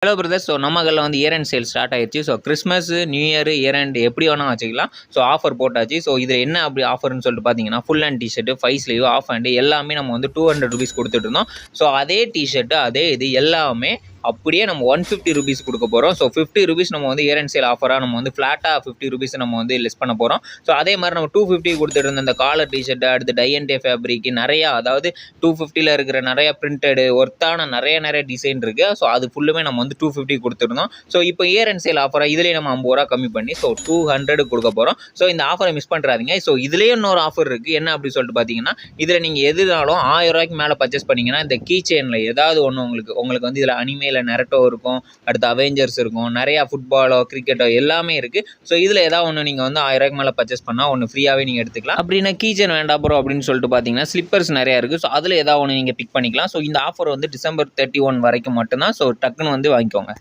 Hello brothers. So நம்ம கடையில் வந்து இயர் அண்ட் சேல் ஸ்டார்ட் ஆயிடுச்சு. So Christmas, new year, year and எப்படி வேணால் வச்சுக்கலாம். ஸோ ஆஃபர் போட்டாச்சு. ஸோ இதில் என்ன அப்படி ஆஃபர்னு சொல்லிட்டு பார்த்தீங்கன்னா, full hand T shirt, 5 sleeve, off hand எல்லாமே நம்ம வந்து 200 ருபீஸ் கொடுத்துட்டு இருந்தோம். ஸோ அதே டிஷர்ட்டு அதே இது எல்லாமே அப்படியே நம்ம 150 ருபீஸ் கொடுக்க போகிறோம். ஸோ 50 ருபீஸ் நம்ம வந்து இயர் அண்ட் சேல் ஆஃபராக நம்ம வந்து ஃப்ளாட்டாக 50 ருபீஸ் நம்ம வந்து லெஸ் பண்ண போகிறோம். ஸோ அதே மாதிரி நம்ம 250 கொடுத்துட்டு இருந்த இந்த காலர் டிஷர்ட்டு, அடுத்து டை அண்ட் டே ஃபேப்ரிக் நிறையா, அதாவது 250ல் இருக்கிற நிறையா பிரிண்டடு ஒர்த்தான நிறைய டிசைன் இருக்குது. ஸோ அது ஃபுல்லுமே நம்ம வந்து 250 கொடுத்துருந்தோம். ஸோ இப்போ இயர் அண்ட் சேல் ஆஃபராக இதிலே நம்ம 50 ரூபா கம்மி பண்ணி ஸோ 200 கொடுக்க போகிறோம். ஸோ இந்த ஆஃபரை மிஸ் பண்ணுறாதீங்க. ஸோ இதுலேயே இன்னொரு ஆஃபர் இருக்குது. என்ன அப்படி சொல்லிட்டு பார்த்தீங்கன்னா, இதில் நீங்கள் எதுனாலும் 1000 ரூபாய்க்கு மேலே பர்ச்சேஸ் பண்ணிங்கன்னா இந்த கீ செயினில் ஏதாவது ஒன்று உங்களுக்கு வந்து இதில் அனிமேல நெரட்டோ இருக்கும், அடுத்து அவெஞ்சர்ஸ் இருக்கும், நிறையா ஃபுட்பாலோ கிரிக்கெட்டோ எல்லாமே இருக்குது. ஸோ இதில் ஏதாவது ஒன்று நீங்கள் வந்து 1000 ரூபாய்க்கு மேலே பர்ச்சேஸ் பண்ணால் ஒன்று ஃப்ரீயாகவே நீங்கள் எடுத்துக்கலாம். அப்படின்னா கீ செயின் வேண்டாம் ப்ரோ அப்படின்னு சொல்லிட்டு பார்த்தீங்கன்னா ஸ்லிப்பர்ஸ் நிறையா இருக்குது. ஸோ அதில் ஏதாவது ஒன்று நீங்கள் பிக் பண்ணிக்கலாம். ஸோ இந்த ஆஃபர் வந்து டிசம்பர் 31 வரைக்கும் மட்டும்தான். ஸோ டக்குன்னு வந்து வாங்கிக்கோங்க.